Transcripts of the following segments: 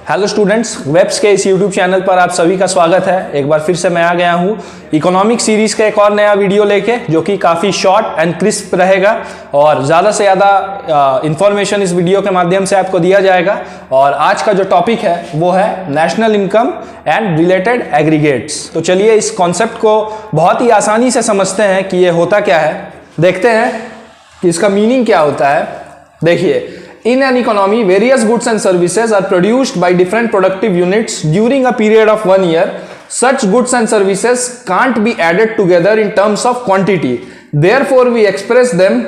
Hello students, webs के इस YouTube channel पर आप सभी का स्वागत है। एक बार फिर से मैं आ गया हूँ इकोनॉमिक सीरीज का एक और नया वीडियो लेके, जो कि काफ़ी शॉर्ट एंड क्रिस्प रहेगा और ज़्यादा से ज़्यादा इंफॉर्मेशन इस वीडियो के माध्यम से आपको दिया जाएगा। और आज का जो टॉपिक है वो है national income and related aggregates. तो चलिए इस कॉन्सेप्ट को बहुत ही आसानी से समझते हैं कि ये होता क्या है। देखते हैं कि इसका मीनिंग क्या होता है। देखिए, in an economy, various goods and services are produced by different productive units during a period of 1 year. Such goods and services can't be added together in terms of quantity. Therefore, we express them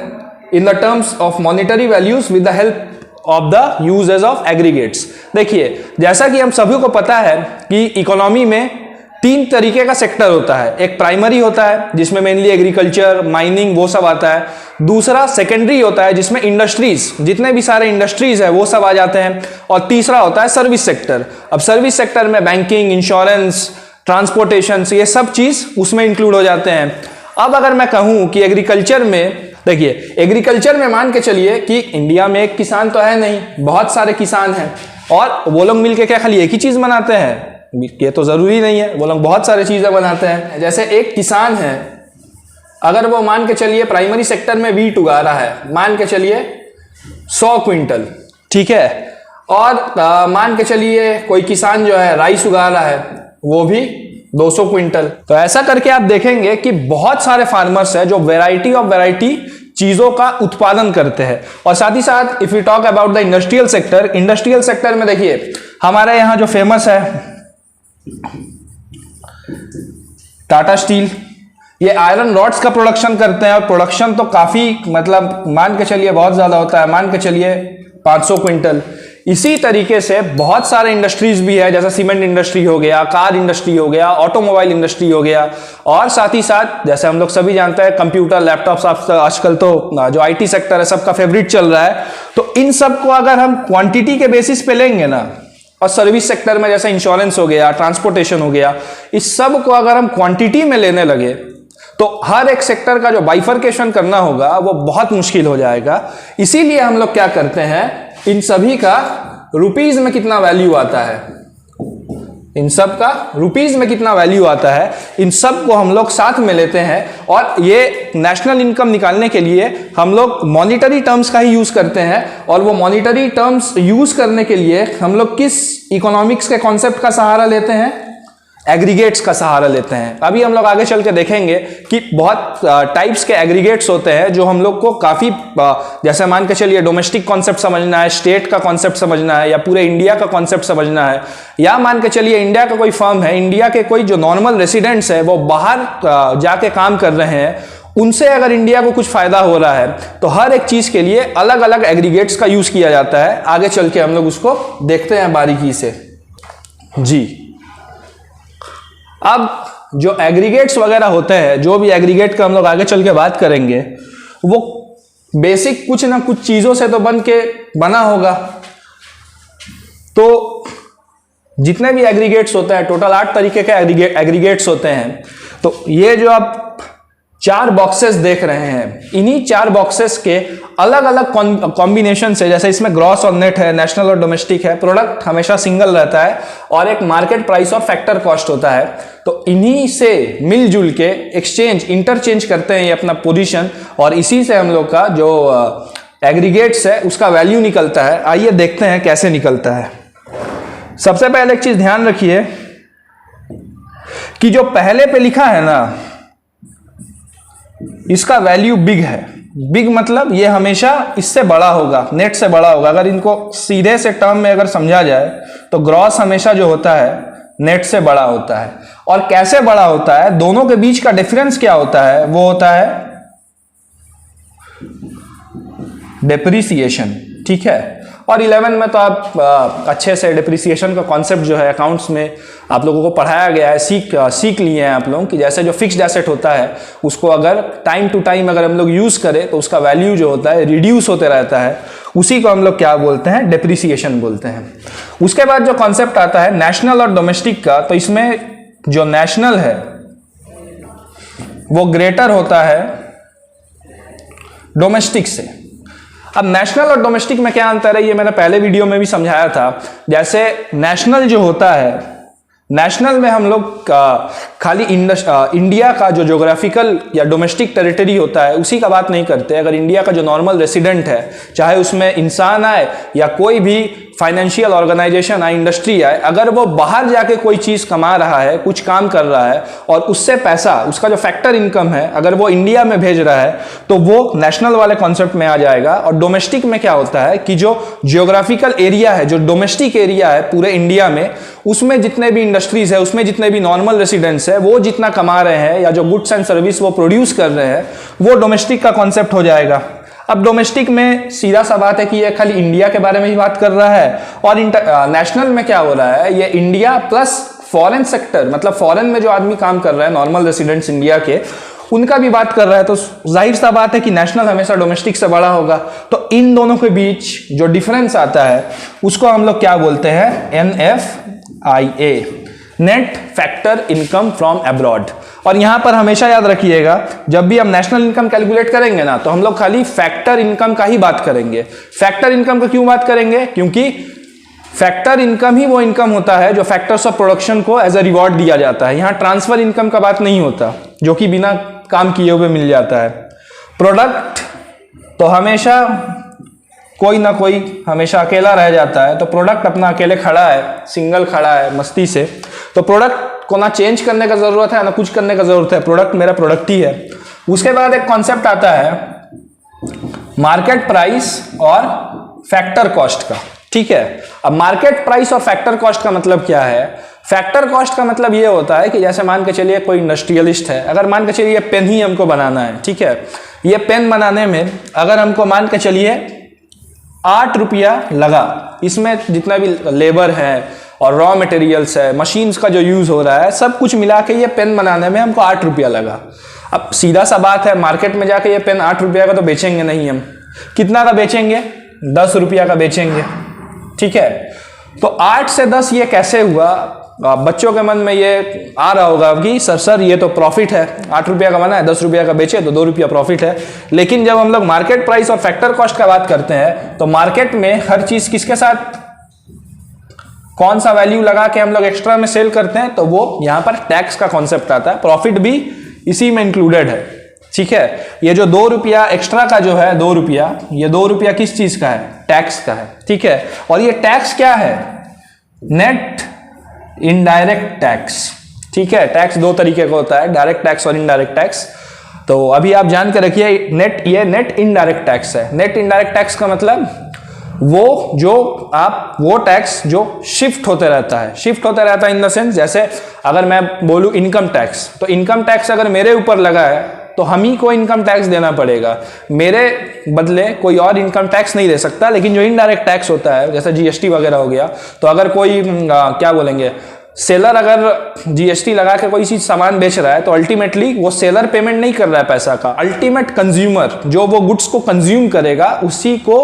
in the terms of monetary values with the help of the uses of aggregates. देखिए, जैसा कि हम सभी को पता है कि economy में तीन तरीके का सेक्टर होता है। एक प्राइमरी होता है जिसमें मेनली एग्रीकल्चर, माइनिंग वो सब आता है। दूसरा सेकेंडरी होता है जिसमें इंडस्ट्रीज, जितने भी सारे इंडस्ट्रीज है वो सब आ जाते हैं। और तीसरा होता है सर्विस सेक्टर। अब सर्विस सेक्टर में बैंकिंग, इंश्योरेंस, ट्रांसपोर्टेशन, ये सब चीज उसमें इंक्लूड हो जाते हैं। अब अगर मैं कहूं कि एग्रीकल्चर में, देखिए एग्रीकल्चर में मान के चलिए कि इंडिया में एक किसान तो है नहीं, बहुत सारे किसान हैं और वो लोग मिलके क्या खाली एक ही चीज बनाते हैं? ये तो जरूरी नहीं है, वो लोग बहुत सारी चीजें बनाते हैं। जैसे एक किसान है, अगर वो मान के चलिए प्राइमरी सेक्टर में वीट उगा रहा है, मान के चलिए 100 क्विंटल, ठीक है। और मान के चलिए कोई किसान जो है राइस उगा रहा है, वो भी 200 क्विंटल। तो ऐसा करके आप देखेंगे कि बहुत सारे फार्मर्स है जो वैरायटी चीजों का उत्पादन करते हैं। और साथ ही साथ if you talk about the industrial sector में देखिए हमारे यहाँ जो फेमस है टाटा स्टील, ये आयरन रॉड्स का प्रोडक्शन करते हैं और प्रोडक्शन तो काफी मतलब मान के चलिए बहुत ज्यादा होता है, मान के चलिए 500 क्विंटल। इसी तरीके से बहुत सारे इंडस्ट्रीज भी है, जैसे सीमेंट इंडस्ट्री हो गया, कार इंडस्ट्री हो गया, ऑटोमोबाइल इंडस्ट्री हो गया। और साथ ही साथ जैसे हम लोग सभी जानते हैं कंप्यूटर, लैपटॉप्स, आजकल तो जो आईटी सेक्टर है सबका फेवरेट चल रहा है। तो इन सब को अगर हम क्वांटिटी के बेसिस पे लेंगे ना, और सर्विस सेक्टर में जैसे इंश्योरेंस हो गया, ट्रांसपोर्टेशन हो गया, इस सब को अगर हम क्वांटिटी में लेने लगे तो हर एक सेक्टर का जो बाइफर्केशन करना होगा वो बहुत मुश्किल हो जाएगा। इसीलिए हम लोग क्या करते हैं, इन सभी का रुपीज में कितना वैल्यू आता है, इन सब का रुपीज में कितना वैल्यू आता है, इन सब को हम लोग साथ में लेते हैं। और ये नेशनल इनकम निकालने के लिए हम लोग मॉनिटरी टर्म्स का ही यूज करते हैं। और वो मॉनिटरी टर्म्स यूज करने के लिए हम लोग किस इकोनॉमिक्स के कॉन्सेप्ट का सहारा लेते हैं? एग्रीगेट्स का सहारा लेते हैं। अभी हम लोग आगे चल के देखेंगे कि बहुत टाइप्स के एग्रीगेट्स होते हैं जो हम लोग को काफी, जैसे मान के चलिए डोमेस्टिक कॉन्सेप्ट समझना है, स्टेट का कॉन्सेप्ट समझना है, या पूरे इंडिया का कॉन्सेप्ट समझना है, या मान के चलिए इंडिया का कोई फर्म है, इंडिया के कोई जो नॉर्मल रेसिडेंट्स है वो बाहर जाके काम कर रहे हैं, उनसे अगर इंडिया को कुछ फायदा हो रहा है तो हर एक चीज के लिए अलग अलग एग्रीगेट्स का यूज किया जाता है। आगे चल के हम लोग उसको देखते हैं बारीकी से जी। अब जो एग्रीगेट्स वगैरह होते हैं, जो भी एग्रीगेट का हम लोग आगे चल के बात करेंगे, वो बेसिक कुछ ना कुछ चीजों से तो बना होगा। तो जितने भी एग्रीगेट्स होते हैं, टोटल 8 तरीके के एग्रीगेट्स होते हैं। तो ये जो आप 4 बॉक्सेस देख रहे हैं, इन्हीं 4 बॉक्सेस के अलग अलग कॉम्बिनेशन से, जैसे इसमें ग्रॉस और नेट है, नेशनल और डोमेस्टिक है, प्रोडक्ट हमेशा सिंगल रहता है और एक मार्केट प्राइस और फैक्टर कॉस्ट होता है। तो इन्हीं से मिलजुल के इंटरचेंज करते हैं ये अपना पोजीशन, और इसी से हम लोग का जो एग्रीगेट्स है उसका वैल्यू निकलता है। आइए देखते हैं कैसे निकलता है। सबसे पहले एक चीज ध्यान रखिए कि जो पहले पे लिखा है ना, इसका वैल्यू बिग है। बिग मतलब ये हमेशा इससे बड़ा होगा, नेट से बड़ा होगा। अगर इनको सीधे से टर्म में अगर समझा जाए तो ग्रॉस हमेशा जो होता है नेट से बड़ा होता है। और कैसे बड़ा होता है, दोनों के बीच का डिफरेंस क्या होता है, वो होता है डेप्रिसिएशन, ठीक है। और 11 में तो आप अच्छे से डेप्रिसिएशन का कॉन्सेप्ट जो है अकाउंट्स में आप लोगों को पढ़ाया गया है, सीख लिए हैं आप लोग कि जैसे जो फिक्स्ड एसेट होता है उसको अगर टाइम टू टाइम अगर हम लोग यूज करें तो उसका वैल्यू जो होता है रिड्यूस होते रहता है, उसी को हम लोग क्या बोलते हैं, डेप्रिसिएशन बोलते हैं। उसके बाद जो कॉन्सेप्ट आता है नेशनल और डोमेस्टिक का, तो इसमें जो नेशनल है वो ग्रेटर होता है डोमेस्टिक से। अब नेशनल और डोमेस्टिक में क्या अंतर है, ये मैंने पहले वीडियो में भी समझाया था। जैसे नेशनल जो होता है, नेशनल में हम लोग खाली इंडिया का जो ज्योग्राफिकल या डोमेस्टिक टेरिटरी होता है उसी का बात नहीं करते। अगर इंडिया का जो नॉर्मल रेसिडेंट है, चाहे उसमें इंसान आए या कोई भी फाइनेंशियल ऑर्गेनाइजेशन आए, इंडस्ट्री आए, अगर वो बाहर जाके कोई चीज कमा रहा है, कुछ काम कर रहा है और उससे पैसा, उसका जो फैक्टर इनकम है, अगर वो इंडिया में भेज रहा है तो वो नेशनल वाले कॉन्सेप्ट में आ जाएगा। और डोमेस्टिक में क्या होता है कि जो जियोग्राफिकल एरिया है, जो डोमेस्टिक एरिया है पूरे इंडिया में, उसमें जितने भी इंडस्ट्रीज है, उसमें जितने भी नॉर्मल रेसिडेंट्स है, वो जितना कमा रहे हैं या जो गुड्स एंड सर्विस वो प्रोड्यूस कर रहे हैं, वो डोमेस्टिक का कॉन्सेप्ट हो जाएगा। अब डोमेस्टिक में सीधा सा बात है कि ये खाली इंडिया के बारे में ही बात कर रहा है, और नेशनल में क्या हो रहा है, ये इंडिया प्लस फॉरेन सेक्टर, मतलब फॉरेन में जो आदमी काम कर रहा है, नॉर्मल रेसिडेंट्स इंडिया के, उनका भी बात कर रहा है। तो जाहिर सा बात है कि नेशनल हमेशा डोमेस्टिक से बड़ा होगा। तो इन दोनों के बीच जो डिफरेंस आता है उसको हम लोग क्या बोलते हैं, NFIA, net factor income from abroad. और यहां पर हमेशा याद रखिएगा, जब भी हम नेशनल इनकम कैलकुलेट करेंगे ना, तो हम लोग खाली फैक्टर इनकम का ही बात करेंगे। फैक्टर इनकम का क्यों बात करेंगे, क्योंकि फैक्टर इनकम ही वो इनकम होता है जो फैक्टर्स ऑफ प्रोडक्शन को एज अ रिवॉर्ड दिया जाता है। यहां ट्रांसफर इनकम का बात नहीं होता, जो कि बिना काम किए हुए मिल जाता है। प्रोडक्ट तो हमेशा कोई ना कोई हमेशा अकेला रह जाता है, तो प्रोडक्ट अपना अकेले खड़ा है, सिंगल खड़ा है मस्ती से, तो प्रोडक्ट को ना चेंज करने का जरूरत है ना कुछ करने का जरूरत है, प्रोडक्ट मेरा प्रोडक्ट ही है। उसके बाद एक कॉन्सेप्ट आता है मार्केट प्राइस और फैक्टर कॉस्ट का, ठीक है। अब मार्केट प्राइस और फैक्टर कॉस्ट का मतलब क्या है, फैक्टर कॉस्ट का मतलब ये होता है कि जैसे मान के चलिए कोई इंडस्ट्रियलिस्ट है, अगर मान के चलिए ये पेन ही हमको बनाना है, ठीक है, ये पेन बनाने में अगर हमको मान के चलिए 8 रुपया लगा, इसमें जितना भी लेबर है और रॉ मटेरियल्स है, मशीन्स का जो यूज हो रहा है, सब कुछ मिला के ये पेन बनाने में हमको 8 रुपया लगा। अब सीधा सा बात है, मार्केट में जाके ये पेन 8 रुपया का तो बेचेंगे नहीं हम, कितना का बेचेंगे, 10 रुपया का बेचेंगे, ठीक है। तो 8 से 10 ये कैसे हुआ, बच्चों के मन में ये आ रहा होगा कि सर ये तो प्रॉफिट है, 8 रुपया का बना है, 10 रुपया का बेचे तो 2 रुपया प्रॉफिट है। लेकिन जब हम लोग मार्केट प्राइस और फैक्टर कॉस्ट का बात करते हैं, तो मार्केट में हर चीज किसके साथ कौन सा वैल्यू लगा के हम लोग एक्स्ट्रा में सेल करते हैं, तो वो यहां पर टैक्स का कॉन्सेप्ट आता है, प्रॉफिट भी इसी में इंक्लूडेड है, ठीक है। ये जो 2 रुपया एक्स्ट्रा का जो है 2 रुपया, ये 2 रुपया किस चीज का है, टैक्स का है, ठीक है। और ये टैक्स क्या है, नेट इनडायरेक्ट टैक्स, ठीक है। टैक्स 2 तरीके का होता है, डायरेक्ट टैक्स और इनडायरेक्ट टैक्स। तो अभी आप जान के रखिए, ये नेट इनडायरेक्ट टैक्स है। नेट इनडायरेक्ट टैक्स का मतलब वो टैक्स जो शिफ्ट होते रहता है, शिफ्ट होते रहता है इन द सेंस, जैसे अगर मैं बोलूं इनकम टैक्स, तो इनकम टैक्स अगर मेरे ऊपर लगा है तो हम ही को इनकम टैक्स देना पड़ेगा, मेरे बदले कोई और इनकम टैक्स नहीं दे सकता। लेकिन जो इनडायरेक्ट टैक्स होता है, जैसे जीएसटी वगैरह हो गया, तो अगर कोई क्या बोलेंगे, सेलर अगर जीएसटी लगा के कोई चीज सामान बेच रहा है, तो अल्टीमेटली वो सेलर पेमेंट नहीं कर रहा है पैसा का, अल्टीमेट कंज्यूमर जो वो गुड्स को कंज्यूम करेगा उसी को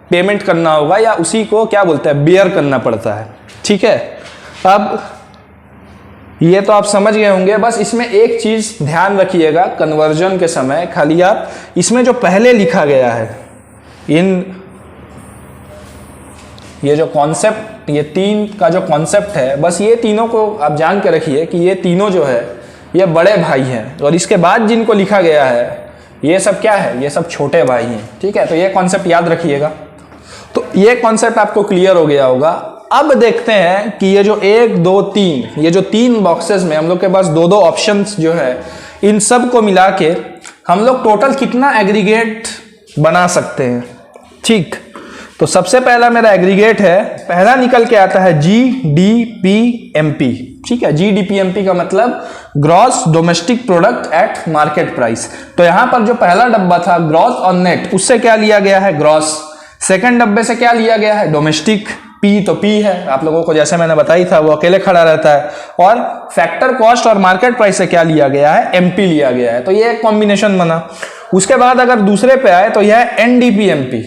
पेमेंट करना होगा, या उसी को क्या बोलते हैं, बेयर करना पड़ता है, ठीक है। अब ये तो आप समझ गए होंगे, बस इसमें एक चीज ध्यान रखिएगा कन्वर्जन के समय, खाली आप इसमें जो पहले लिखा गया है, ये जो कॉन्सेप्ट, ये 3 का जो कॉन्सेप्ट है, बस ये तीनों को आप जान के रखिए कि ये तीनों जो है ये बड़े भाई हैं, और इसके बाद जिनको लिखा गया है ये सब क्या है, ये सब छोटे भाई हैं, ठीक है। तो ये कॉन्सेप्ट याद रखिएगा। तो ये कॉन्सेप्ट आपको क्लियर हो गया होगा। अब देखते हैं कि ये जो 1 2 3, ये जो 3 बॉक्सेस में हम लोग के पास 2 ऑप्शंस जो है, इन सब को मिला के हम लोग टोटल कितना एग्रीगेट बना सकते हैं, ठीक। तो सबसे पहला मेरा एग्रीगेट है, पहला निकल के आता है GDPMP, ठीक है। GDPMP का मतलब gross domestic product at market price. तो यहां पर जो पहला डब्बा था ग्रॉस और नेट, उससे क्या लिया गया है, ग्रॉस। सेकंड डब्बे से क्या लिया गया है, डोमेस्टिक। पी तो पी है, आप लोगों को जैसे मैंने बताई था, वो अकेले खड़ा रहता है। और फैक्टर कॉस्ट और मार्केट प्राइस से क्या लिया गया है, एमपी लिया गया है। तो ये एक कॉम्बिनेशन बना। उसके बाद अगर दूसरे पे आए तो यह है एनडीपीएमपी।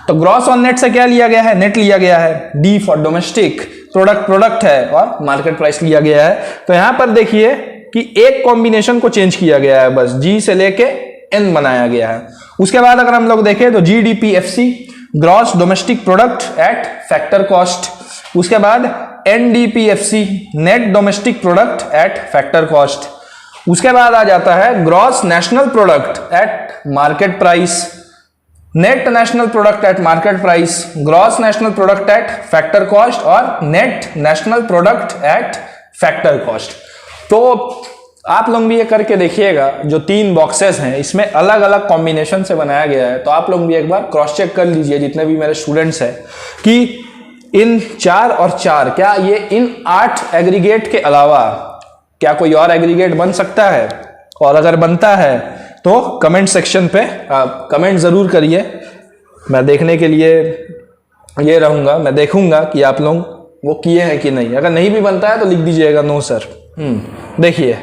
तो ग्रॉस और नेट से क्या लिया गया है, नेट लिया गया है। डी फॉर डोमेस्टिक, प्रोडक्ट है, और मार्केट प्राइस लिया गया है। तो यहां पर देखिए कि एक कॉम्बिनेशन को चेंज किया गया है, बस जी से लेके एन बनाया गया है। उसके बाद अगर हम लोग देखें तो GDPFC, gross domestic product at factor cost. उसके बाद NDPFC, net domestic product at factor cost. उसके बाद आ जाता है gross national product at market price, net national product at market price, gross national product at factor cost और net national product at factor cost. तो आप लोग भी ये करके देखिएगा, जो 3 बॉक्सेस हैं इसमें अलग अलग कॉम्बिनेशन से बनाया गया है, तो आप लोग भी एक बार क्रॉस चेक कर लीजिए जितने भी मेरे स्टूडेंट्स हैं कि इन 4 और 4 क्या ये इन 8 एग्रीगेट के अलावा क्या कोई और एग्रीगेट बन सकता है, और अगर बनता है तो कमेंट सेक्शन पे कमेंट जरूर करिए। मैं देखने के लिए ये रहूंगा, मैं देखूंगा कि आप लोग वो किए हैं कि नहीं। अगर नहीं भी बनता है तो लिख दीजिएगा नो सर। देखिए,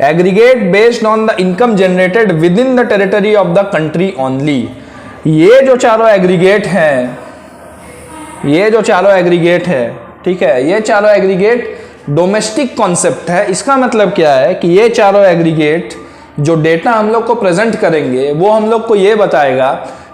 aggregate based on the income generated with in the territory of the country only. ये जो चारों एग्रीगेट हैं, ये जो चारों एग्रीगेट है, ठीक है, ये चारों एग्रीगेट डोमेस्टिक कॉन्सेप्ट है। इसका मतलब क्या है कि ये चारों एग्रीगेट जो डेटा हम लोग को प्रेजेंट करेंगे वो हम लोग को ये बताएगा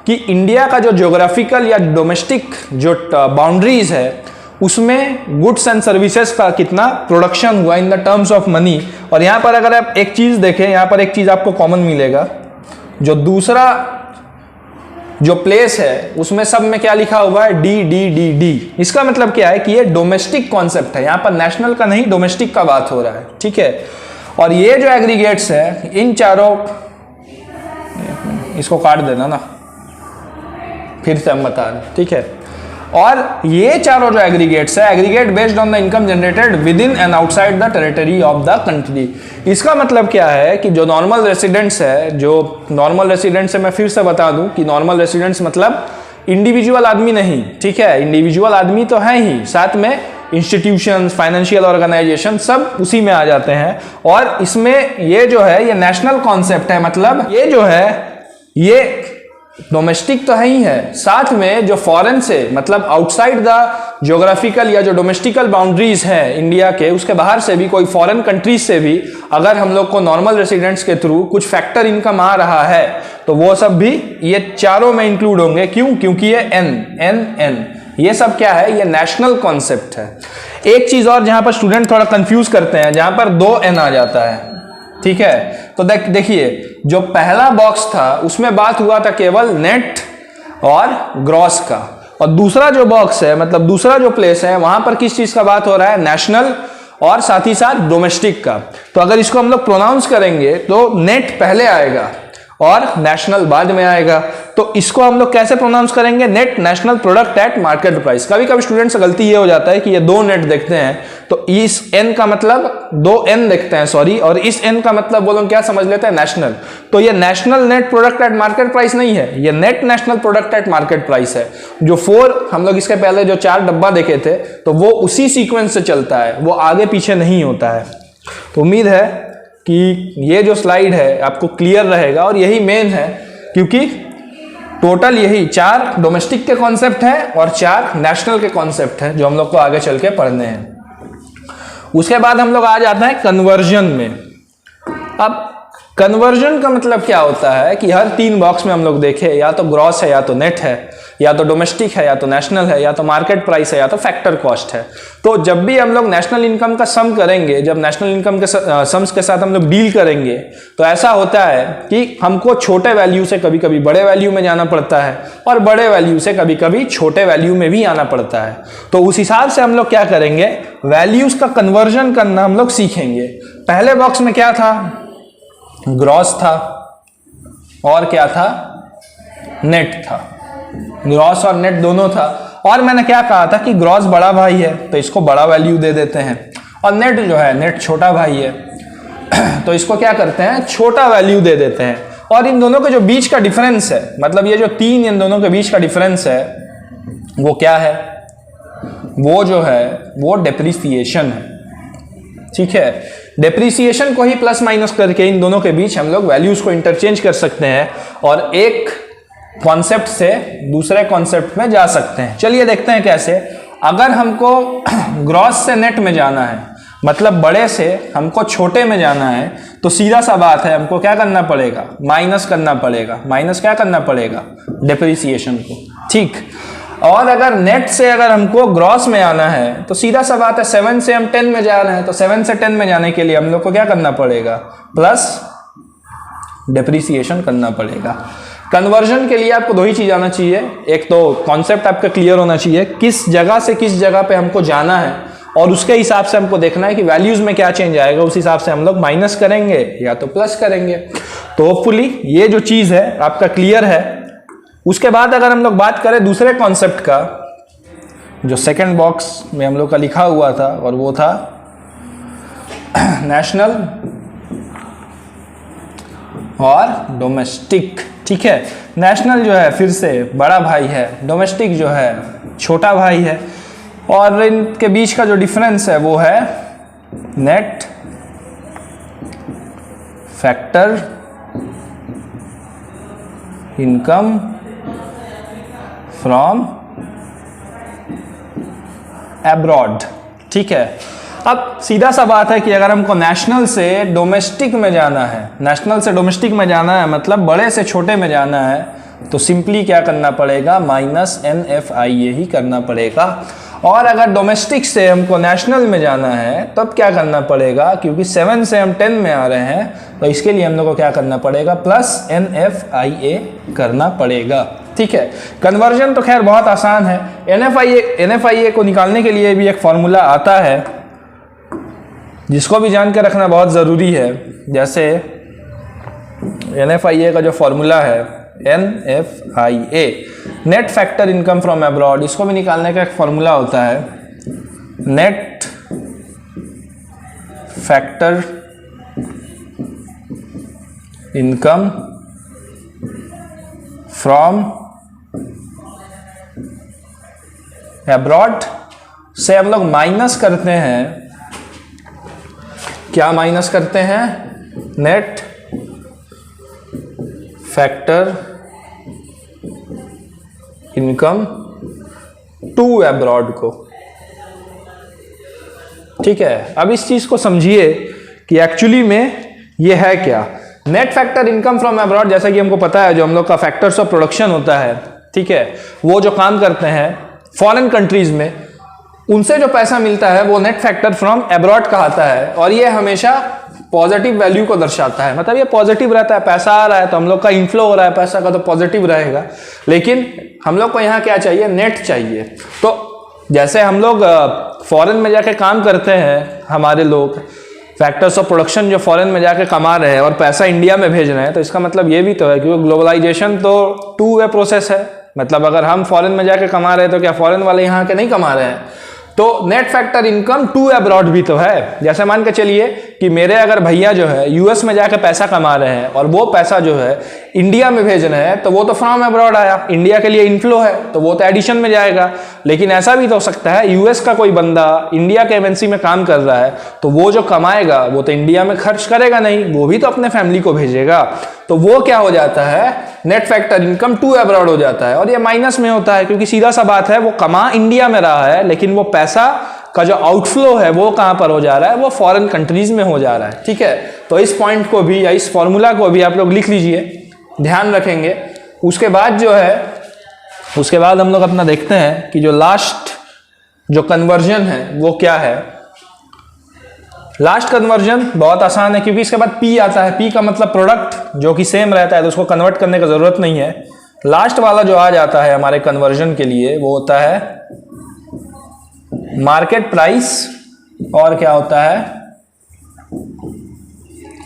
कि इंडिया का जो ज्योग्राफिकल या डोमेस्टिक जो बाउंड्रीज है उसमें गुड्स एंड सर्विसेज का कितना प्रोडक्शन हुआ in the terms of money. और यहाँ पर अगर आप एक चीज देखें, यहाँ पर एक चीज आपको कॉमन मिलेगा, जो दूसरा जो प्लेस है उसमें सब में क्या लिखा हुआ है, DDDD। इसका मतलब क्या है कि ये डोमेस्टिक कॉन्सेप्ट है, यहाँ पर नेशनल का नहीं डोमेस्टिक का बात हो रहा है, ठीक है। और ये जो एग्रीगेट्स है इन चारों, इसको काट देना ना, फिर से हम बता दें, ठीक है। और ये चारों जो एग्रीगेट्स है, aggregate based on the income generated with in and outside the territory of the country. इसका मतलब क्या है कि जो नॉर्मल रेसिडेंट्स है, जो नॉर्मल रेसिडेंट्स है, मैं फिर से बता दूं कि नॉर्मल रेसिडेंट्स मतलब इंडिविजुअल आदमी नहीं, ठीक है। इंडिविजुअल आदमी तो है ही, साथ में इंस्टीट्यूशंस, फाइनेंशियल ऑर्गेनाइजेशन सब उसी में आ जाते हैं। और इसमें ये जो है ये नेशनल कॉन्सेप्ट है, मतलब ये जो है ये डोमेस्टिक तो है ही है, साथ में जो फॉरेन से मतलब आउटसाइड द ज्योग्राफिकल या जो डोमेस्टिकल बाउंड्रीज है इंडिया के, उसके बाहर से भी कोई फॉरेन कंट्रीज से भी अगर हम लोग को नॉर्मल रेसिडेंट्स के थ्रू कुछ फैक्टर इनकम आ रहा है तो वो सब भी ये चारों में इंक्लूड होंगे। क्यों? क्योंकि ये एन ये सब क्या है, ये नेशनल कॉन्सेप्ट है। एक चीज और जहां पर स्टूडेंट थोड़ा कंफ्यूज करते हैं, जहां पर 2 N आ जाता है, ठीक है। तो देखिए, जो पहला बॉक्स था उसमें बात हुआ था केवल नेट और ग्रॉस का, और दूसरा जो बॉक्स है मतलब दूसरा जो प्लेस है वहां पर किस चीज का बात हो रहा है, नेशनल और साथ ही साथ डोमेस्टिक का। तो अगर इसको हम लोग प्रोनाउंस करेंगे तो नेट पहले आएगा और नेशनल बाद में आएगा। तो इसको हम लोग कैसे प्रोनाउंस करेंगे, net national product at market price. कभी कभी स्टूडेंट्स से गलती ये हो जाता है कि ये 2 नेट देखते हैं तो इस N का मतलब 2 N देखते हैं, सॉरी, और इस N का मतलब वो लोग क्या समझ लेते हैं, नेशनल। तो ये national net product at market price नहीं है, ये net national product at market price है। जो 4 हम लोग इसके पहले जो 4 डब्बा देखे थे तो वो उसी सीक्वेंस से चलता है, वो आगे पीछे नहीं होता है। तो उम्मीद है कि ये जो स्लाइड है आपको क्लियर रहेगा, और यही मेन है क्योंकि टोटल यही 4 डोमेस्टिक के कॉन्सेप्ट है और 4 नेशनल के कॉन्सेप्ट है जो हम लोग को आगे चल के पढ़ने हैं। उसके बाद हम लोग आ जाते हैं कन्वर्जन में। अब कन्वर्जन का मतलब क्या होता है कि हर 3 बॉक्स में हम लोग देखें, या तो ग्रॉस है, या तो नेट है, या तो डोमेस्टिक है, या तो नेशनल है, या तो मार्केट प्राइस है, या तो फैक्टर कॉस्ट है। तो जब भी हम लोग नेशनल इनकम का सम करेंगे, जब नेशनल इनकम के सम्स के साथ हम लोग डील करेंगे तो ऐसा होता है कि हमको छोटे वैल्यू से कभी कभी बड़े वैल्यू में जाना पड़ता है, और बड़े वैल्यू से कभी कभी छोटे वैल्यू में भी आना पड़ता है। तो उस हिसाब से हम लोग क्या करेंगे, वैल्यूज का कन्वर्जन करना हम लोग सीखेंगे। पहले बॉक्स में क्या था, ग्रॉस था, और क्या था, नेट था। ग्रॉस और नेट दोनों था, और मैंने क्या कहा था कि ग्रॉस बड़ा भाई है तो इसको बड़ा वैल्यू दे देते हैं, और नेट जो है, नेट छोटा भाई है तो इसको क्या करते हैं, छोटा वैल्यू दे देते हैं। और इन दोनों के जो बीच का डिफरेंस है, मतलब ये जो 3 इन दोनों के बीच का डिफरेंस है वो क्या है, वो जो है वो डेप्रिसिएशन है, ठीक है। डेप्रिसिएशन को ही प्लस माइनस करके इन दोनों के बीच हम लोग वैल्यूज को इंटरचेंज कर सकते हैं और एक कॉन्सेप्ट से दूसरे कॉन्सेप्ट में जा सकते हैं। चलिए देखते हैं कैसे। अगर हमको ग्रॉस से नेट में जाना है, मतलब बड़े से हमको छोटे में जाना है तो सीधा सा बात है, हमको क्या करना पड़ेगा, माइनस करना पड़ेगा। माइनस क्या करना पड़ेगा, डिप्रिसिएशन को, ठीक। और अगर नेट से अगर हमको ग्रॉस में आना है तो सीधा सा बात है, 7 से हम 10 में जा रहे हैं तो 7 से 10 में जाने के लिए हम लोग को क्या करना पड़ेगा, प्लस डिप्रिसिएशन करना पड़ेगा। कन्वर्जन के लिए आपको दो ही चीज आना चाहिए, एक तो कॉन्सेप्ट आपका क्लियर होना चाहिए, किस जगह से किस जगह पे हमको जाना है और उसके हिसाब से हमको देखना है कि वैल्यूज में क्या चेंज आएगा, उस हिसाब से हम लोग माइनस करेंगे या तो प्लस करेंगे। तो होपफुली ये जो चीज है आपका क्लियर है। उसके बाद अगर हम लोग बात करें दूसरे कॉन्सेप्ट का, जो सेकंड बॉक्स में हम लोग का लिखा हुआ था, और वो था नेशनल और डोमेस्टिक, ठीक है। नेशनल जो है फिर से बड़ा भाई है, डोमेस्टिक जो है छोटा भाई है, और इनके बीच का जो डिफरेंस है वो है net factor income from abroad, ठीक है। अब सीधा सा बात है कि अगर हमको नेशनल से डोमेस्टिक में जाना है, नेशनल से डोमेस्टिक में जाना है मतलब बड़े से छोटे में जाना है, तो सिंपली क्या करना पड़ेगा, माइनस NFIA ही करना पड़ेगा। और अगर डोमेस्टिक से हमको नेशनल में जाना है तब क्या करना पड़ेगा, क्योंकि 7 से हम 10 में आ रहे हैं तो इसके लिए हम लोग को क्या करना पड़ेगा, प्लस NFIA करना पड़ेगा, ठीक है। कन्वर्जन तो खैर बहुत आसान है। NFIA को निकालने के लिए भी एक फॉर्मूला आता है जिसको भी जान के रखना बहुत ज़रूरी है। जैसे NFIA का जो फॉर्मूला है NFIA, net factor income from abroad, इसको भी निकालने का एक फॉर्मूला होता है net factor income from abroad से हम लोग माइनस करते हैं, क्या माइनस करते हैं, net factor income to abroad को, ठीक है। अब इस चीज को समझिए कि एक्चुअली में ये है क्या। Net factor income from abroad, जैसा कि हमको पता है जो हम लोग का फैक्टर्स ऑफ प्रोडक्शन होता है, ठीक है, वो जो काम करते हैं फॉरेन कंट्रीज में, उनसे जो पैसा मिलता है वो नेट फैक्टर फ्रॉम अब्रॉड कहलाता है। और ये हमेशा पॉजिटिव वैल्यू को दर्शाता है, मतलब ये पॉजिटिव रहता है, पैसा आ रहा है तो हम लोग का इनफ्लो हो रहा है पैसा का तो पॉजिटिव रहेगा। लेकिन हम लोग को यहाँ क्या चाहिए, नेट चाहिए। तो जैसे हम लोग फॉरेन में जाके काम करते हैं, हमारे लोग फैक्टर्स ऑफ प्रोडक्शन जो फॉरेन में जाके कमा रहे हैं और पैसा इंडिया में भेज रहे हैं, तो इसका मतलब ये भी तो है क्योंकि ग्लोबलाइजेशन तो 2 वे प्रोसेस है। मतलब अगर हम फॉरेन में जाके कमा रहे हैं तो क्या फॉरेन वाले यहाँ के नहीं कमा रहे हैं, तो net factor income to abroad भी तो है। जैसे मान के चलिए कि मेरे अगर भैया जो है यूएस में जाकर पैसा कमा रहे हैं और वो पैसा जो है इंडिया में भेज रहे हैं, तो वो तो फ्रॉम अब्रॉड आया, इंडिया के लिए इनफ्लो है तो वो तो एडिशन में जाएगा। लेकिन ऐसा भी तो हो सकता है यूएस का कोई बंदा इंडिया के एमएनसी में काम कर रहा है, तो वो जो कमाएगा वो तो इंडिया में खर्च करेगा नहीं, वो भी तो अपने फैमिली को भेजेगा। तो वो क्या हो जाता है, net factor income to abroad हो जाता है। और ये माइनस में होता है क्योंकि सीधा सा बात है वो कमा इंडिया में रहा है, लेकिन वो पैसा का जो आउटफ्लो है वो कहां पर हो जा रहा है, वो फॉरेन कंट्रीज में हो जा रहा है, ठीक है। तो इस पॉइंट को भी या इस फॉर्मूला को भी आप लोग लिख लीजिए, ध्यान रखेंगे। उसके बाद जो है, उसके बाद हम लोग अपना देखते हैं कि जो लास्ट जो कन्वर्जन है वो क्या है। लास्ट कन्वर्जन बहुत आसान है क्योंकि इसके बाद P आता है। P का मतलब प्रोडक्ट जो कि सेम रहता है तो उसको कन्वर्ट करने का जरूरत नहीं है। लास्ट वाला जो आ जाता है हमारे कन्वर्जन के लिए वो होता है मार्केट प्राइस, और क्या होता है,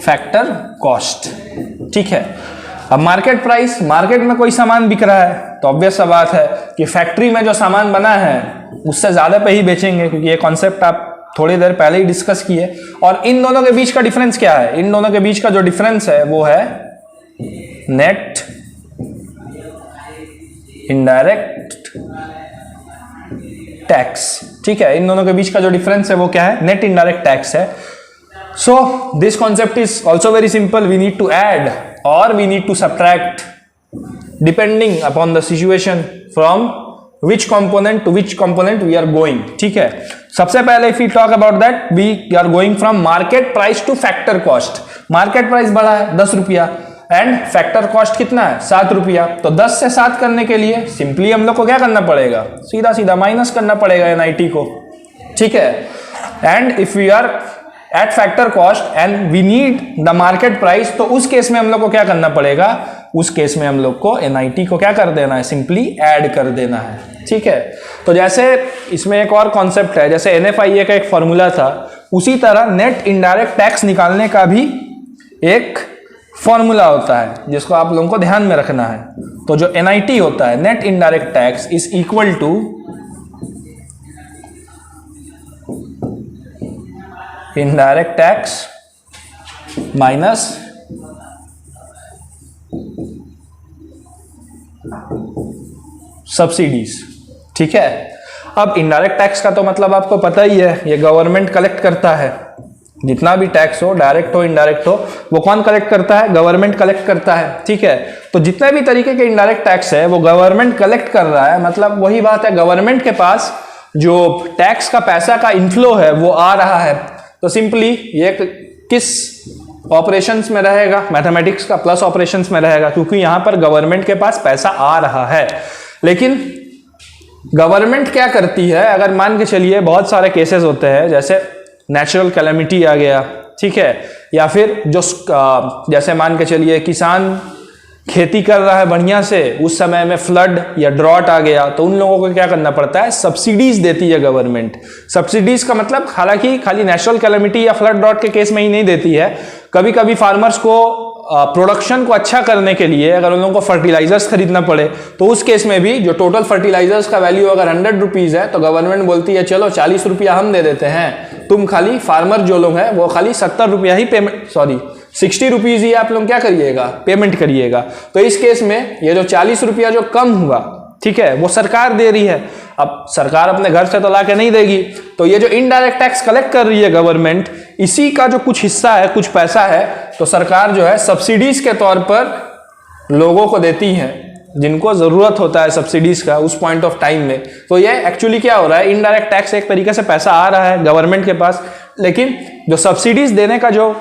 फैक्टर कॉस्ट, ठीक है। अब मार्केट प्राइस, मार्केट में कोई सामान बिक रहा है तो ऑब्वियस सा बात है कि फैक्ट्री में जो सामान बना है उससे ज्यादा पे ही बेचेंगे, क्योंकि ये कॉन्सेप्ट आप थोड़ी देर पहले ही डिस्कस किए। और इन दोनों के बीच का डिफरेंस क्या है, इन दोनों के बीच का जो डिफरेंस है वो है नेट इनडायरेक्ट टैक्स, ठीक है। इन दोनों के बीच का जो डिफरेंस है वो क्या है, नेट इनडायरेक्ट टैक्स है। So this concept is also very simple, we need to add और we need to subtract depending upon the situation from which component to which component we are going, ठीक है। सबसे पहले if we talk about that, we are going from market price to factor cost. Market price बढ़ा है 10 रुपया and factor cost कितना है 7 रुपया। तो 10 से 7 करने के लिए सिंपली हम लोग को क्या करना पड़ेगा, सीधा सीधा माइनस करना पड़ेगा एनआईटी को, ठीक है। And if we are at factor cost and we need the market price, तो उस केस में हम लोग को क्या करना पड़ेगा, उस केस में हम लोग को एनआईटी को क्या कर देना है, सिंपली ऐड कर देना है, ठीक है। तो जैसे इसमें एक और कॉन्सेप्ट है, जैसे एनएफआईए का एक फॉर्मूला था, उसी तरह नेट इनडायरेक्ट टैक्स निकालने का भी एक फॉर्मूला होता है जिसको आप लोगों को ध्यान में रखना है। तो जो एनआईटी होता है, net indirect tax, is equal to indirect tax minus subsidies, ठीक है। अब इनडायरेक्ट टैक्स का तो मतलब आपको पता ही है, ये गवर्नमेंट कलेक्ट करता है। जितना भी टैक्स हो, डायरेक्ट हो इनडायरेक्ट हो, वो कौन कलेक्ट करता है, गवर्नमेंट कलेक्ट करता है, ठीक है। तो जितने भी तरीके के इनडायरेक्ट टैक्स है वो गवर्नमेंट कलेक्ट कर रहा है, मतलब वही बात है, गवर्नमेंट के पास जो टैक्स का पैसा का इनफ्लो है वो आ रहा है। तो सिंपली ये किस ऑपरेशंस में रहेगा, मैथमेटिक्स का प्लस ऑपरेशंस में रहेगा, क्योंकि यहां पर गवर्नमेंट के पास पैसा आ रहा है। लेकिन गवर्नमेंट क्या करती है, अगर मान के चलिए बहुत सारे केसेस होते हैं, जैसे नेचुरल कैलेमिटी आ गया, ठीक है, या फिर जो जैसे मान के चलिए किसान खेती कर रहा है बढ़िया से, उस समय में फ्लड या ड्रॉट आ गया, तो उन लोगों को क्या करना पड़ता है, सब्सिडीज देती है गवर्नमेंट। सब्सिडीज का मतलब हालांकि खाली नेचुरल कैलेमिटी या फ्लड ड्रॉट के केस में ही नहीं देती है, कभी कभी फार्मर्स को प्रोडक्शन को अच्छा करने के लिए अगर उन लोगों को फर्टिलाइजर्स खरीदना पड़े, तो उस केस में भी जो टोटल फर्टिलाइजर्स का वैल्यू अगर 100 रुपीज है, तो गवर्नमेंट बोलती है चलो 40 रुपया हम दे देते हैं, तुम खाली फार्मर जो लोग हैं वो खाली 70 रुपया ही पेमेंट, 60 रुपीज ही आप लोग क्या करिएगा, पेमेंट करिएगा। तो इस केस में ये जो 40 रुपया जो कम हुआ, ठीक है, वो सरकार दे रही है। अब सरकार अपने घर से तो ला के नहीं देगी, तो ये जो इनडायरेक्ट टैक्स कलेक्ट कर रही है गवर्नमेंट, इसी का जो कुछ हिस्सा है, कुछ पैसा है, तो सरकार जो है सब्सिडीज के तौर पर लोगों को देती है जिनको जरूरत होता है सब्सिडीज का उस पॉइंट ऑफ टाइम में। तो ये एक्चुअली क्या हो रहा है, इनडायरेक्ट टैक्स एक तरीके से पैसा आ रहा है गवर्नमेंट के पास, लेकिन जो सब्सिडीज देने का जो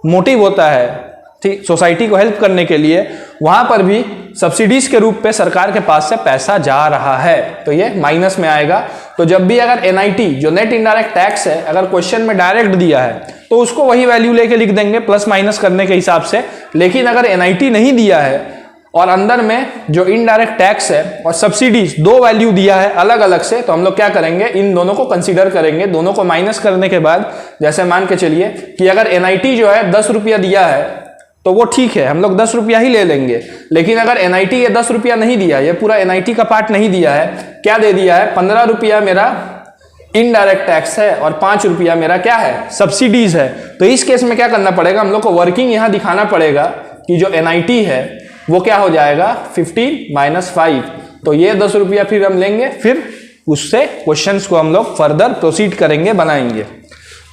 मोटिव होता है, ठीक, सोसाइटी को हेल्प करने के लिए, वहां पर भी सब्सिडीज के रूप पे सरकार के पास से पैसा जा रहा है, तो ये माइनस में आएगा। तो जब भी अगर एनआईटी जो नेट इनडायरेक्ट टैक्स है अगर क्वेश्चन में डायरेक्ट दिया है, तो उसको वही वैल्यू लेके लिख देंगे प्लस माइनस करने के हिसाब से। लेकिन अगर एनआईटी नहीं दिया है और अंदर में जो इनडायरेक्ट टैक्स है और सब्सिडीज दो वैल्यू दिया है अलग अलग से, तो हम लोग क्या करेंगे, इन दोनों को कंसीडर करेंगे। दोनों को माइनस करने के बाद, जैसे मान के चलिए कि अगर एनआईटी जो है 10 रुपया दिया है, तो वो ठीक है, हम लोग 10 रुपया ही ले लेंगे। लेकिन अगर एनआईटी ये 10 रुपया नहीं दिया, ये पूरा एनआईटी का पार्ट नहीं दिया है, क्या दे दिया है, 15 रुपया मेरा इनडायरेक्ट टैक्स है और 5 रुपया मेरा क्या है, सब्सिडीज है। तो इस केस में क्या करना पड़ेगा, हम लोग को वर्किंग यहां दिखाना पड़ेगा कि जो एनआईटी है वो क्या हो जाएगा, 15 - 5। तो ये 10 रुपया फिर हम लेंगे, फिर उससे क्वेश्चंस को हम लोग फर्दर प्रोसीड करेंगे, बनाएंगे।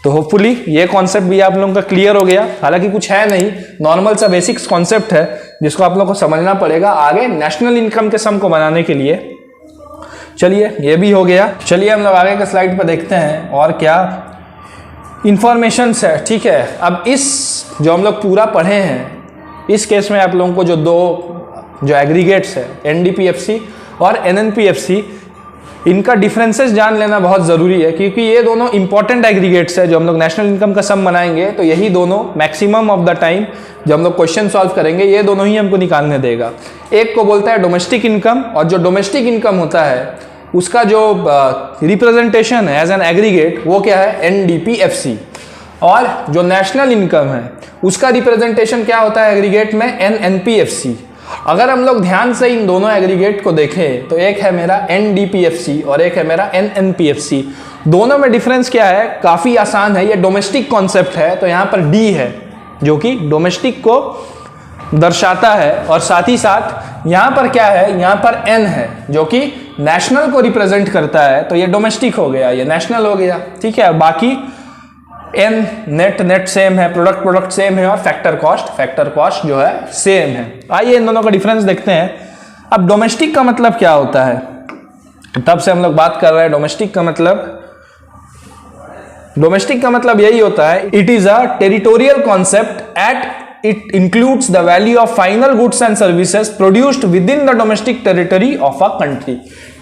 तो होपफुली ये कॉन्सेप्ट भी आप लोगों का क्लियर हो गया। हालांकि कुछ है नहीं, नॉर्मल सा बेसिक्स कॉन्सेप्ट है जिसको आप लोगों को समझना पड़ेगा आगे नेशनल इनकम के सम को बनाने के लिए। चलिए ये भी हो गया। चलिए हम लोग आगे के स्लाइड पर देखते हैं और क्या इंफॉर्मेशंस है, ठीक है। अब इस जो हम लोग पूरा पढ़े हैं, इस केस में आप लोगों को जो दो जो एग्रीगेट्स है, एनडीपीएफसी और एनएनपीएफसी, इनका डिफरेंसेस जान लेना बहुत ज़रूरी है, क्योंकि ये दोनों इंपॉर्टेंट एग्रीगेट्स है। जो हम लोग नेशनल इनकम का सम बनाएंगे तो यही दोनों मैक्सिमम ऑफ द टाइम जब हम लोग क्वेश्चन सॉल्व करेंगे, ये दोनों ही हमको निकालने देगा। एक को बोलता है डोमेस्टिक इनकम, और जो डोमेस्टिक इनकम होता है उसका जो रिप्रेजेंटेशन है एज एन एग्रीगेट, वो क्या है, एनडीपीएफसी। और जो नेशनल इनकम है उसका रिप्रेजेंटेशन क्या होता है एग्रीगेट में, एनएनपीएफसी। अगर हम लोग ध्यान से इन दोनों एग्रीगेट को देखें तो एक है मेरा एनडीपीएफसी और एक है मेरा एनएनपीएफसी। दोनों में डिफरेंस क्या है, काफी आसान है। ये डोमेस्टिक कॉन्सेप्ट है, तो यहाँ पर डी है जो कि डोमेस्टिक को दर्शाता है, और साथ ही साथ यहाँ पर क्या है, यहाँ पर एन है जो कि नेशनल को रिप्रेजेंट करता है। तो ये डोमेस्टिक हो गया, ये नेशनल हो गया, ठीक है। बाकी एन नेट सेम है, प्रोडक्ट सेम है, और फैक्टर कॉस्ट जो है सेम है। आइए इन दोनों का डिफरेंस देखते हैं। अब डोमेस्टिक का मतलब क्या होता है, तब से हम लोग बात कर रहे हैं। डोमेस्टिक का मतलब डोमेस्टिक का मतलब यही होता है, it is a territorial concept at it includes the value of final goods and services produced within the domestic territory of a country।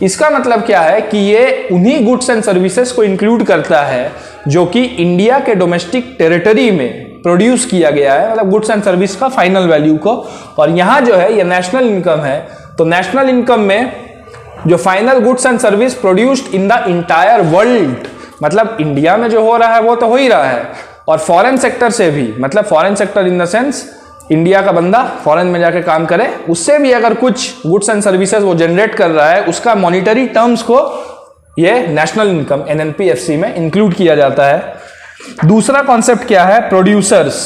इसका मतलब क्या है कि ये उन्हीं गुड्स एंड सर्विसेज को इंक्लूड करता है जो कि इंडिया के डोमेस्टिक टेरिटरी में प्रोड्यूस किया गया है, मतलब गुड्स एंड सर्विस का फाइनल वैल्यू को। और यहाँ जो है ये नेशनल इनकम है, तो नेशनल इनकम में जो final goods and service produced in the entire world, मतलब इंडिया में जो हो रहा है वो तो हो ही रहा है, और फॉरेन सेक्टर से भी, मतलब foreign sector in the sense India का बंदा फॉरेन में जाके काम करे, उससे भी अगर कुछ गुड्स एंड सर्विसेज वो जनरेट कर रहा है, उसका मॉनिटरी टर्म्स को ये नेशनल इनकम एनएनपीएफसी में इंक्लूड किया जाता है। दूसरा कॉन्सेप्ट क्या है, प्रोड्यूसर्स।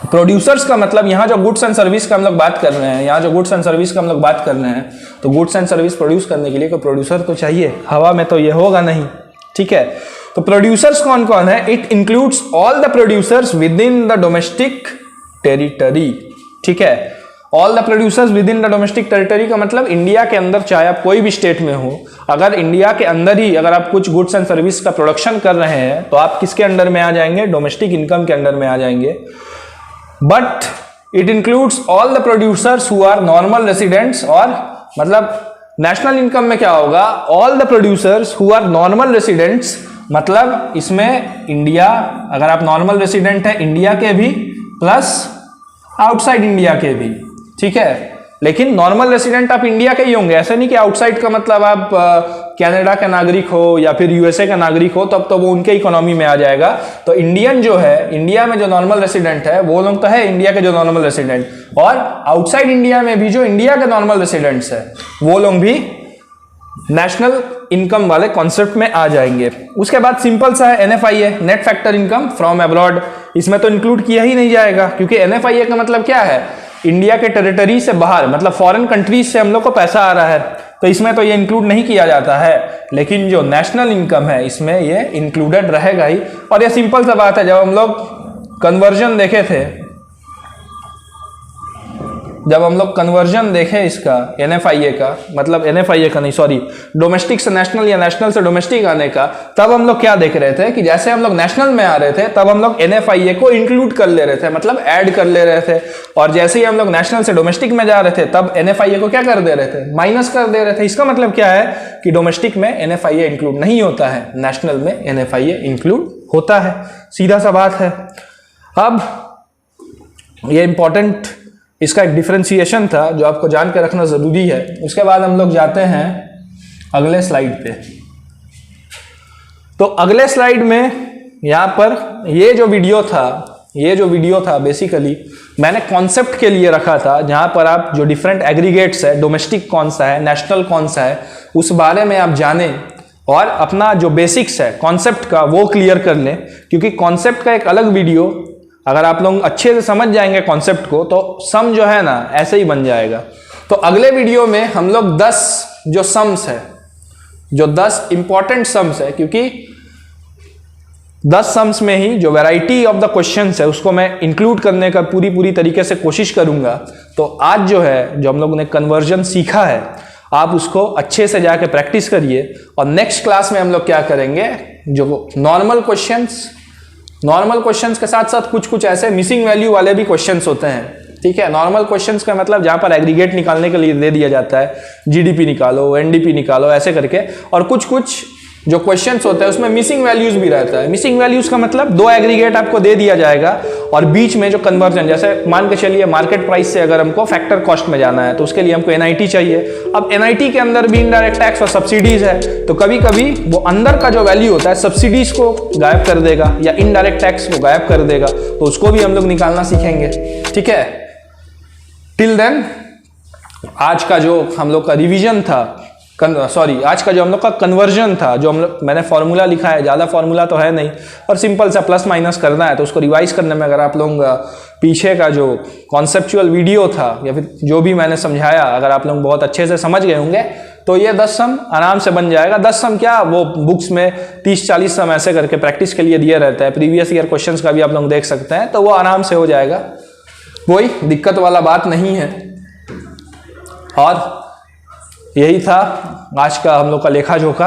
प्रोड्यूसर्स का मतलब यहाँ जो गुड्स एंड सर्विस का हम लोग बात कर रहे हैं, यहाँ जो गुड्स एंड सर्विस का हम लोग बात कर रहे हैं, तो गुड्स एंड सर्विस प्रोड्यूस करने के लिए कोई प्रोड्यूसर तो चाहिए, हवा में तो ये होगा नहीं, ठीक है। तो प्रोड्यूसर्स कौन कौन है, it includes all the producers with in the domestic territory, ठीक है। All the producers with in the domestic territory का मतलब इंडिया के अंदर, चाहे आप कोई भी स्टेट में हो, अगर इंडिया के अंदर ही अगर आप कुछ गुड्स एंड सर्विस का प्रोडक्शन कर रहे हैं तो आप किसके अंडर में आ जाएंगे, डोमेस्टिक इनकम के अंडर में आ जाएंगे। But it includes all the producers who are normal residents, और मतलब नेशनल इनकम में क्या होगा, all the producers who are normal residents, मतलब इसमें इंडिया, अगर आप नॉर्मल रेसिडेंट है इंडिया के भी प्लस आउटसाइड इंडिया के भी, ठीक है। लेकिन नॉर्मल रेसिडेंट आप इंडिया के ही होंगे, ऐसे नहीं कि आउटसाइड का मतलब आप कनाडा का नागरिक हो या फिर यूएसए का नागरिक हो, तब तो वो उनके इकोनॉमी में आ जाएगा। तो इंडियन जो है, इंडिया में जो नॉर्मल रेसिडेंट है वो लोग तो है इंडिया के जो नॉर्मल रेसिडेंट, और आउटसाइड इंडिया में भी जो इंडिया के नॉर्मल रेसिडेंट्स है वो लोग भी नेशनल इनकम वाले कॉन्सेप्ट में आ जाएंगे। उसके बाद सिंपल सा है NFIA, net factor income from abroad, इसमें तो इंक्लूड किया ही नहीं जाएगा, क्योंकि एनएफआईए का मतलब क्या है, इंडिया के टेरिटरी से बाहर, मतलब फॉरेन कंट्रीज से हम लोग को पैसा आ रहा है, तो इसमें तो ये इंक्लूड नहीं किया जाता है। लेकिन जो नेशनल इनकम है इसमें ये इंक्लूडेड रहेगा ही। और ये सिंपल सा बात है, जब हम लोग कन्वर्जन देखे थे, जब हम लोग कन्वर्जन देखे इसका एनएफआईए का, मतलब एनएफआईए का नहीं सॉरी, डोमेस्टिक से नेशनल या नेशनल से डोमेस्टिक आने का, तब हम लोग क्या देख रहे थे कि जैसे हम लोग नेशनल में आ रहे थे तब हम लोग एनएफआईए को इंक्लूड कर ले रहे थे, मतलब ऐड कर ले रहे थे, और जैसे ही हम लोग नेशनल से डोमेस्टिक में जा रहे थे तब एनएफआईए को क्या कर दे रहे थे, माइनस कर दे रहे थे। इसका मतलब क्या है कि डोमेस्टिक में एनएफआईए इंक्लूड नहीं होता है, नेशनल में एनएफआईए इंक्लूड होता है, सीधा सा बात है। अब ये इंपॉर्टेंट इसका एक डिफरेंशिएशन था जो आपको जान के रखना जरूरी है। उसके बाद हम लोग जाते हैं अगले स्लाइड पे। तो अगले स्लाइड में यहाँ पर ये जो वीडियो था बेसिकली मैंने कॉन्सेप्ट के लिए रखा था, जहाँ पर आप जो डिफरेंट एग्रीगेट्स है, डोमेस्टिक कौन सा है, नेशनल कौन सा है, उस बारे में आप जानें और अपना जो बेसिक्स है कॉन्सेप्ट का वो क्लियर कर लें। क्योंकि कॉन्सेप्ट का एक अलग वीडियो, अगर आप लोग अच्छे से समझ जाएंगे कॉन्सेप्ट को तो सम जो है ना ऐसे ही बन जाएगा। तो अगले वीडियो में हम लोग 10 जो सम्स है, जो 10 इंपॉर्टेंट सम्स है, क्योंकि 10 सम्स में ही जो वैरायटी ऑफ द क्वेश्चंस है उसको मैं इंक्लूड करने का पूरी तरीके से कोशिश करूंगा। तो आज जो है, जो हम लोगों ने कन्वर्जन सीखा है, आप उसको अच्छे से जाके प्रैक्टिस करिए। और नेक्स्ट क्लास में हम लोग क्या करेंगे, जो नॉर्मल क्वेश्चंस के साथ साथ कुछ ऐसे मिसिंग वैल्यू वाले भी क्वेश्चंस होते हैं, ठीक है। नॉर्मल क्वेश्चंस का मतलब जहां पर एग्रीगेट निकालने के लिए दे दिया जाता है, जीडीपी निकालो, एनडीपी निकालो, ऐसे करके, और कुछ जो क्वेश्चंस होते हैं उसमें मिसिंग वैल्यूज भी रहता है। मिसिंग वैल्यूज का मतलब 2 एग्रीगेट आपको दे दिया जाएगा और बीच में जो कन्वर्जन, जैसे मान के चलिए मार्केट प्राइस से अगर हमको फैक्टर कॉस्ट में जाना है तो उसके लिए हमको एनआईटी चाहिए। अब एनआईटी के अंदर भी इनडायरेक्ट टैक्स और सब्सिडीज है, तो कभी कभी वो अंदर का जो वैल्यू होता है सब्सिडीज को गायब कर देगा या इनडायरेक्ट टैक्स को गायब कर देगा, तो उसको भी हम लोग निकालना सीखेंगे, ठीक है। टिल देन आज का जो हम लोग का रिविजन था, आज का जो हम लोग का कन्वर्जन था, जो मैंने फॉर्मूला लिखा है, ज़्यादा फॉर्मूला तो है नहीं और सिंपल सा प्लस माइनस करना है, तो उसको रिवाइज करने में अगर आप लोग पीछे का जो कॉन्सेप्चुअल वीडियो था या फिर जो भी मैंने समझाया, अगर आप लोग बहुत अच्छे से समझ गए होंगे तो ये 10 सम आराम से बन जाएगा। 10 सम क्या, वो बुक्स में 30-40 सम ऐसे करके प्रैक्टिस के लिए दिया रहता है, प्रीवियस ईयर क्वेश्चंस का भी आप लोग देख सकते हैं, तो वो आराम से हो जाएगा, कोई दिक्कत वाला बात नहीं है। और यही था आज का हम लोग का लेखा जोखा।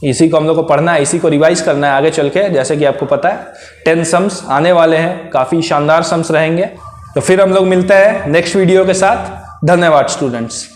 इसी को हम लोग को पढ़ना है, इसी को रिवाइज करना है आगे चल के। जैसे कि आपको पता है 10 सम्स आने वाले हैं, काफ़ी शानदार सम्स रहेंगे। तो फिर हम लोग मिलते हैं नेक्स्ट वीडियो के साथ। धन्यवाद स्टूडेंट्स।